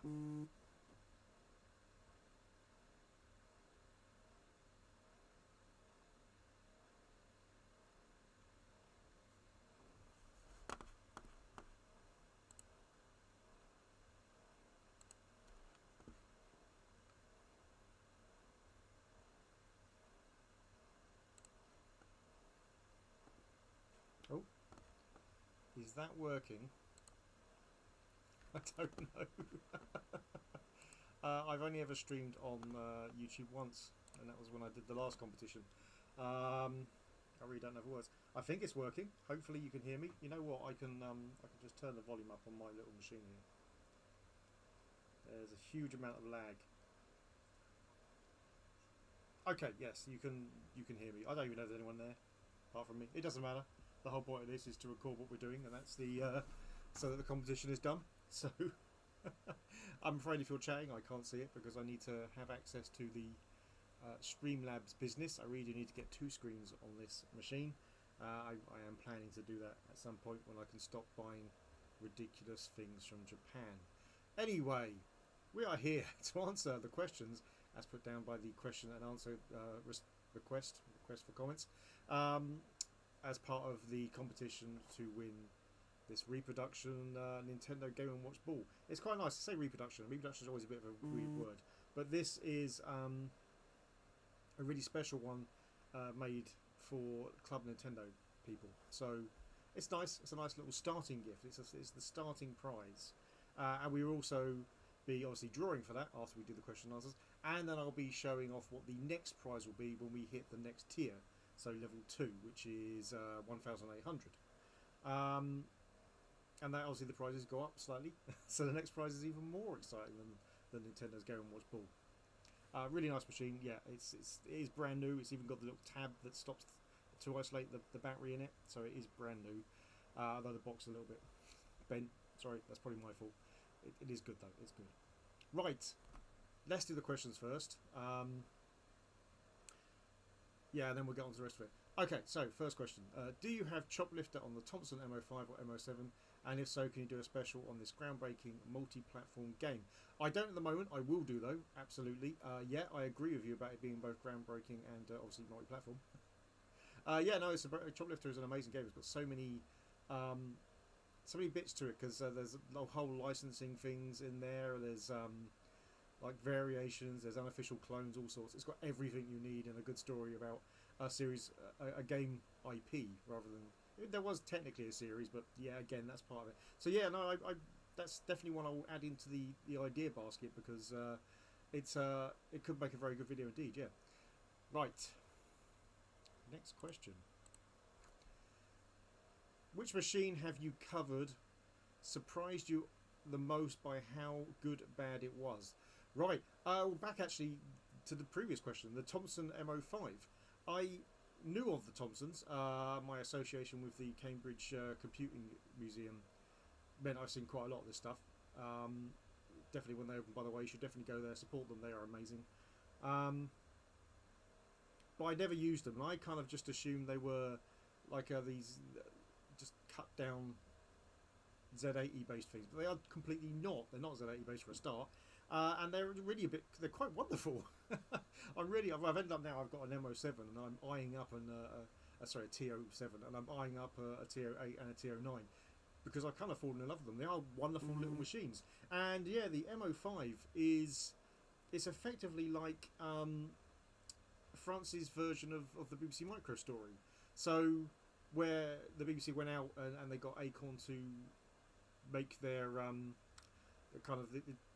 Oh, is that working? I don't know. I've only ever streamed on YouTube once, and that was when I did the last competition. I really don't know the words. I think it's working. Hopefully you can hear me. You know what? I can just turn the volume up on my little machine here. There's a huge amount of lag. Okay, yes, you can hear me. I don't even know if there's anyone there apart from me. It doesn't matter. The whole point of this is to record what we're doing, and that's the so that the competition is done. So I'm afraid if you're chatting, I can't see it because I need to have access to the Streamlabs business. I really do need to get 2 screens on this machine. I am planning to do that at some point when I can stop buying ridiculous things from Japan. Anyway, we are here to answer the questions as put down by the question and answer request for comments as part of the competition to win this reproduction Nintendo Game & Watch ball. It's quite nice to say reproduction. Reproduction is always a bit of a weird word, but this is a really special one made for Club Nintendo people. So it's nice. It's a nice little starting gift. It's the starting prize, and we will also be obviously drawing for that after we do the question and answers, and then I'll be showing off what the next prize will be when we hit the next tier, so level 2, which is 1,800. And that obviously the prizes go up slightly, so the next prize is even more exciting than Nintendo's Game & Watch ball. Really nice machine. Yeah, it is brand new. It's even got the little tab that stops to isolate the battery in it, so it is brand new. Although the box is a little bit bent. Sorry, that's probably my fault. It is good though. It's good. Right, let's do the questions first. Yeah, and then we'll get on to the rest of it. Okay, so first question. Do you have CHOPLIFTER on the Thompson MO5 or MO7? And if so, can you do a special on this groundbreaking multi-platform game? I don't at the moment. I will do, though. Absolutely. Yeah, I agree with you about it being both groundbreaking and obviously multi-platform. Yeah, no, CHOPLIFTER is an amazing game. It's got so many bits to it because there's a whole licensing things in there. There's like variations, there's unofficial clones, all sorts. It's got everything you need and a good story about a series, a game IP rather than... There was technically a series, but yeah, again, that's part of it. So yeah, no, I that's definitely one I'll add into the idea basket because it could make a very good video indeed, yeah. Right. Next question. Which machine have you covered surprised you the most by how good bad it was? Right, back actually to the previous question, the Thompson MO5. I knew of the Thompsons. My association with the Cambridge Computing Museum meant I've seen quite a lot of this stuff. Definitely when they open, by the way, you should definitely go there, support them, they are amazing. But I never used them, and I kind of just assumed they were like these just cut down Z80 based things, but they are completely not. They're not Z80 based for a start, and they're really they're quite wonderful. I've ended up now. I've got an MO7, and I'm eyeing up a TO7, and I'm eyeing up a TO8 and a TO9 because I've kind of fallen in love with them. They are wonderful little machines, and yeah, the MO5 it's effectively like France's version of the BBC Micro story. So where the BBC went out and they got Acorn to make their kind of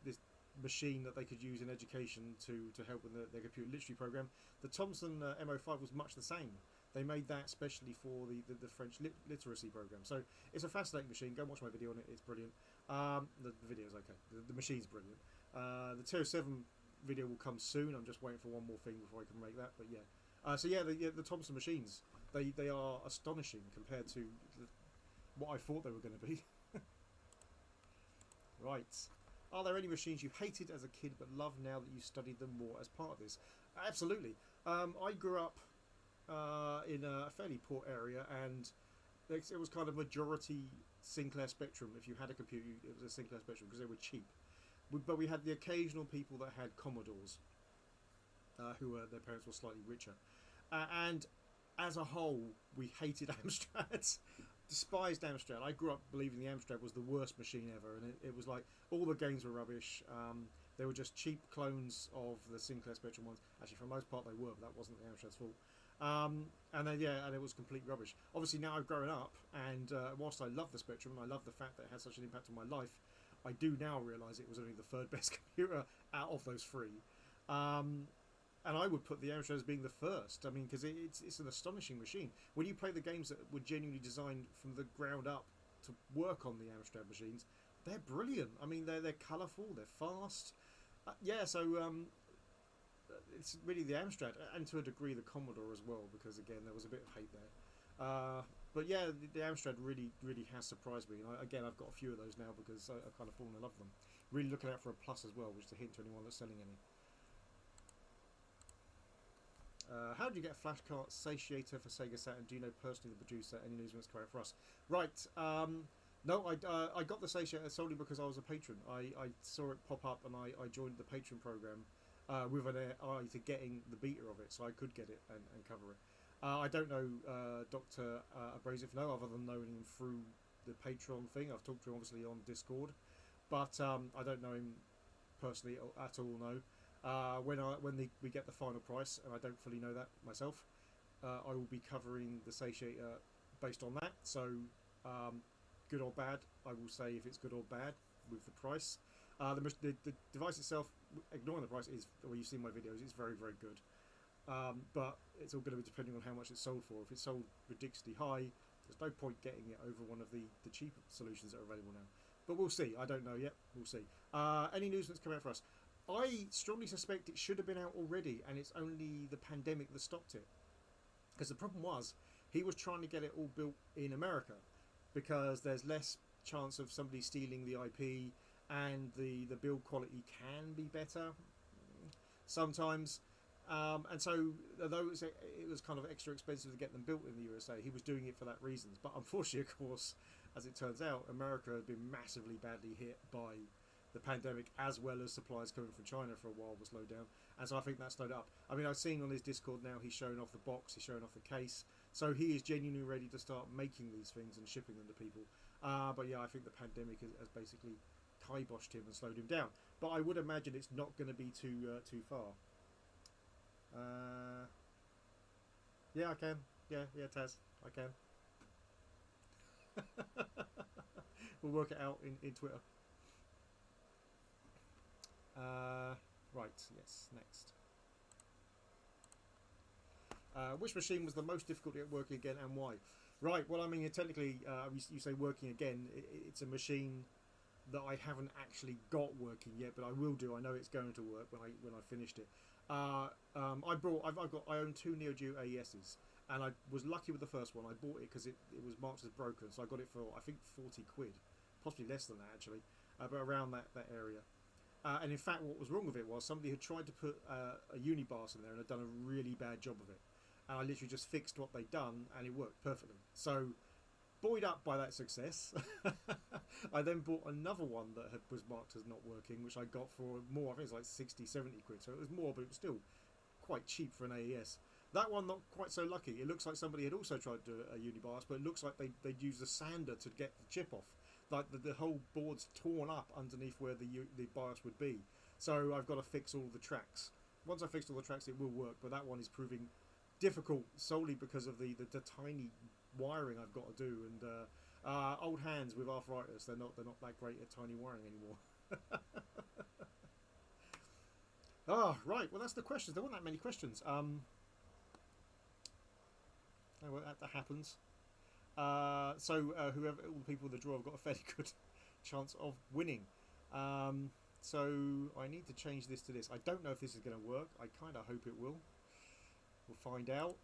this machine that they could use in education to help with their computer literacy program. The Thomson MO5 was much the same. They made that specially for the French literacy program. So it's a fascinating machine. Go and watch my video on it. It's brilliant. The video's okay. The machine's brilliant. The TO7 video will come soon. I'm just waiting for one more thing before I can make that. But yeah. So yeah, the Thomson machines, they are astonishing compared to what I thought they were going to be. Right. Are there any machines you hated as a kid but love now that you studied them more as part of this? Absolutely. I grew up in a fairly poor area, and it was kind of majority Sinclair Spectrum. If you had a computer, it was a Sinclair Spectrum because they were cheap. But we had the occasional people that had Commodores, who were, their parents were slightly richer. And as a whole, we hated Amstrads. Despised Amstrad. I grew up believing the Amstrad was the worst machine ever, and it was like all the games were rubbish. They were just cheap clones of the Sinclair Spectrum ones. Actually, for the most part, they were, but that wasn't the Amstrad's fault. And then and it was complete rubbish. Obviously, now I've grown up, and whilst I love the Spectrum, and I love the fact that it had such an impact on my life, I do now realise it was only the third best computer out of those three. And I would put the Amstrad as being the first. I mean, because it's an astonishing machine. When you play the games that were genuinely designed from the ground up to work on the Amstrad machines, they're brilliant. I mean, they're colourful, they're fast. It's really the Amstrad, and to a degree the Commodore as well, because again there was a bit of hate there. But yeah, the Amstrad really has surprised me. And I've got a few of those now because I kind of fallen in love with them. Really looking out for a plus as well, which is a hint to anyone that's selling any. How do you get a flashcart SATIATOR for Sega Saturn? Do you know personally the producer? Any news when it's coming out for us? Right. No, I got the SATIATOR solely because I was a patron. I saw it pop up and I joined the patron program with an eye to getting the beta of it, so I could get it and cover it. I don't know Dr. Abrasive, no, other than knowing him through the Patreon thing. I've talked to him obviously on Discord, but I don't know him personally at all, no. When we get the final price, and I don't fully know that myself, I will be covering the SATIATOR based on that. So, good or bad, I will say if it's good or bad with the price. The device itself, ignoring the price, is, well, you've seen my videos, it's very, very good. But it's all going to be depending on how much it's sold for. If it's sold ridiculously high, there's no point getting it over one of the cheaper solutions that are available now. But we'll see. I don't know yet. We'll see. Any news that's come out for us? I strongly suspect it should have been out already, and it's only the pandemic that stopped it. Because the problem was, he was trying to get it all built in America, because there's less chance of somebody stealing the IP, and the build quality can be better sometimes. And so, although it was kind of extra expensive to get them built in the USA, he was doing it for that reason. But unfortunately, of course, as it turns out, America had been massively badly hit by the pandemic, as well as supplies coming from China for a while was slowed down, and so I think that slowed up. I mean, I've seen on his Discord now he's showing off the box, he's showing off the case, so he is genuinely ready to start making these things and shipping them to people. But yeah, I think the pandemic has basically kiboshed him and slowed him down. But I would imagine it's not going to be too far. Yeah, I can. Yeah, Taz, I can. We'll work it out in Twitter. Right, yes, next. Which machine was the most difficult to get working again, and why? Right, well, I mean, technically, you say working again, it's a machine that I haven't actually got working yet, but I will do. I know it's going to work when I finished it. I own two Neo Geo AES's, and I was lucky with the first one. I bought it because it was marked as broken, so I got it for, I think, 40 quid, possibly less than that actually, but around that area. And in fact, what was wrong with it was somebody had tried to put a unibars in there and had done a really bad job of it. And I literally just fixed what they'd done, and it worked perfectly. So, buoyed up by that success, I then bought another one that was marked as not working, which I got for more. I think it was like 60, 70 quid. So it was more, but it was still quite cheap for an AES. That one, not quite so lucky. It looks like somebody had also tried to do a unibars, but it looks like they'd used a sander to get the chip off. Like the whole board's torn up underneath where the BIOS would be. So I've got to fix all the tracks. Once I fixed all the tracks, it will work, but that one is proving difficult solely because of the tiny wiring I've got to do. And old hands with arthritis, they're not that great at tiny wiring anymore. Right. Well, that's the questions. There weren't that many questions. Oh, well, that happens. Whoever, all the people in the draw have got a fairly good chance of winning. So I need to change this to this. I don't know if this is going to work. I kind of hope it will. We'll find out.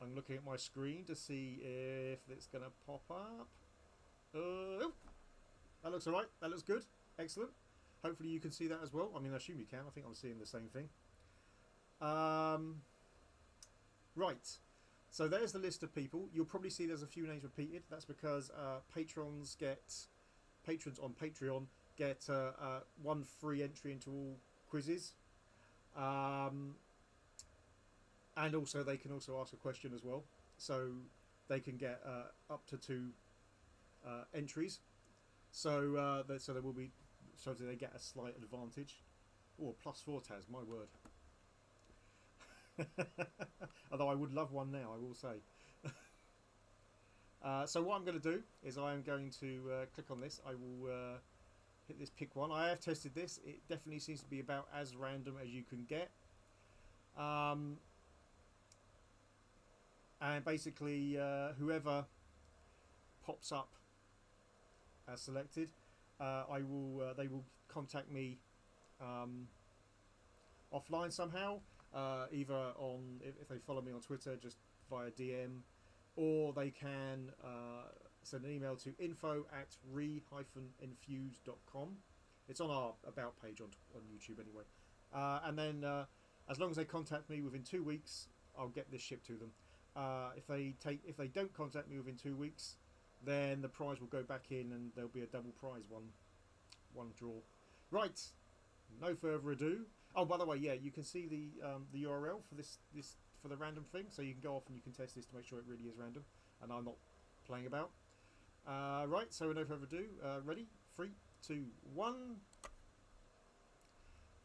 I'm looking at my screen to see if it's going to pop up. Oh, that looks alright. That looks good. Excellent. Hopefully you can see that as well. I mean, I assume you can. I think I'm seeing the same thing. Right. So there's the list of people. You'll probably see there's a few names repeated. That's because patrons patrons on Patreon get 1 free entry into all quizzes, and also they can also ask a question as well, so they can get up to 2 entries. So so there will be, so they get a slight advantage. Oh, +4 Taz, my word. Although I would love one now, I will say. So what I'm going to do is I am going to click on this. I will hit this pick one. I have tested this. It definitely seems to be about as random as you can get. And basically whoever pops up as selected, they will contact me offline somehow, either on, if they follow me on Twitter, just via DM, or they can send an email to info@re-enfused.com. It's on our about page on YouTube anyway. And then as long as they contact me within 2 weeks, I'll get this shipped to them. If they don't contact me within 2 weeks, then the prize will go back in and there'll be a double prize one draw. Right, no further ado. Oh, by the way, yeah, you can see the URL for this for the random thing, so you can go off and you can test this to make sure it really is random and I'm not playing about. Right, so no further ado, ready? 3, 2, 1.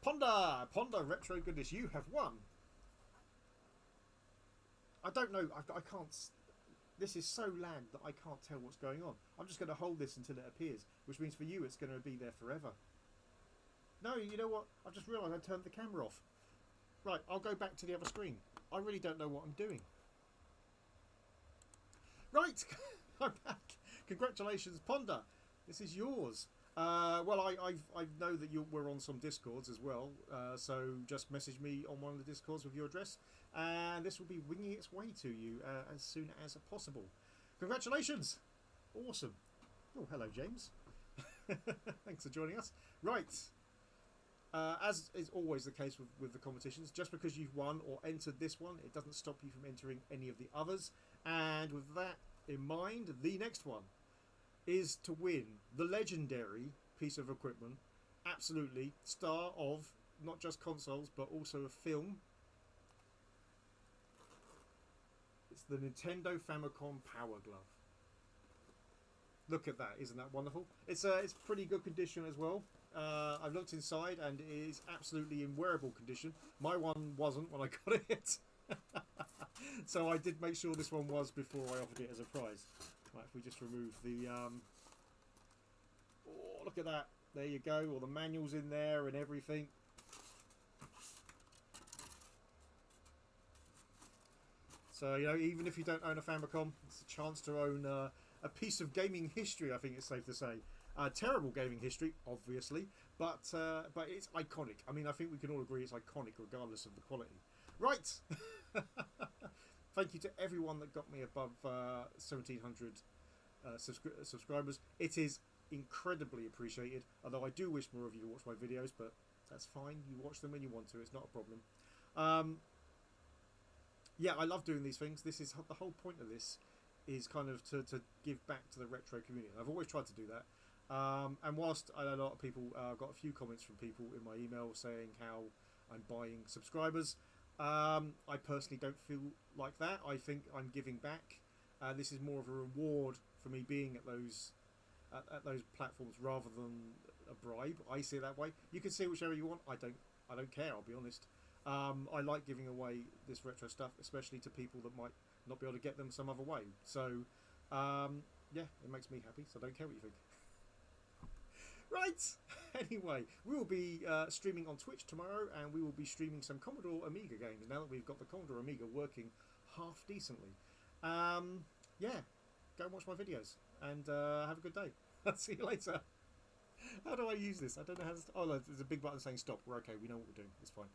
Ponder Retro Goodness, you have won. I don't know, I can't. This is so lagged that I can't tell what's going on. I'm just going to hold this until it appears, which means for you it's going to be there forever. No, you know what? I've just realised I turned the camera off. Right, I'll go back to the other screen. I really don't know what I'm doing. Right, I'm back. Congratulations, Ponder. This is yours. Well, I know that we're on some Discords as well, so just message me on one of the Discords with your address, and this will be winging its way to you as soon as possible. Congratulations! Awesome. Oh, hello, James. Thanks for joining us. Right. As is always the case with the competitions, just because you've won or entered this one, it doesn't stop you from entering any of the others. And with that in mind, the next one is to win the legendary piece of equipment, absolutely, star of not just consoles but also a film. It's the Nintendo Famicom Power Glove. Look at that, isn't that wonderful? It's pretty good condition as well. I've looked inside and it is absolutely in wearable condition. My one wasn't when I got it. So I did make sure this one was before I offered it as a prize. Right, if we just remove the... oh, look at that. There you go. All the manuals in there and everything. So, you know, even if you don't own a Famicom, it's a chance to own a piece of gaming history, I think it's safe to say. Terrible gaming history, obviously, but it's iconic. I mean, I think we can all agree it's iconic regardless of the quality. Right! Thank you to everyone that got me above 1,700 subscribers. It is incredibly appreciated, although I do wish more of you to watch my videos, but that's fine. You watch them when you want to. It's not a problem. Yeah, I love doing these things. This is the whole point of this, is kind of to give back to the retro community. I've always tried to do that. And whilst I know a lot of people, I've got a few comments from people in my email saying how I'm buying subscribers. I personally don't feel like that. I think I'm giving back. This is more of a reward for me being at those platforms rather than a bribe. I see it that way. You can see whichever you want. I don't care. I'll be honest. I like giving away this retro stuff, especially to people that might not be able to get them some other way. So yeah, it makes me happy. So I don't care what you think. Right. Anyway, we will be streaming on Twitch tomorrow, and we will be streaming some Commodore Amiga games now that we've got the Commodore Amiga working half decently. Yeah, go and watch my videos, and have a good day. I'll see you later. How do I use this? I don't know how to... Oh, no, there's a big button saying stop. We're okay. We know what we're doing. It's fine.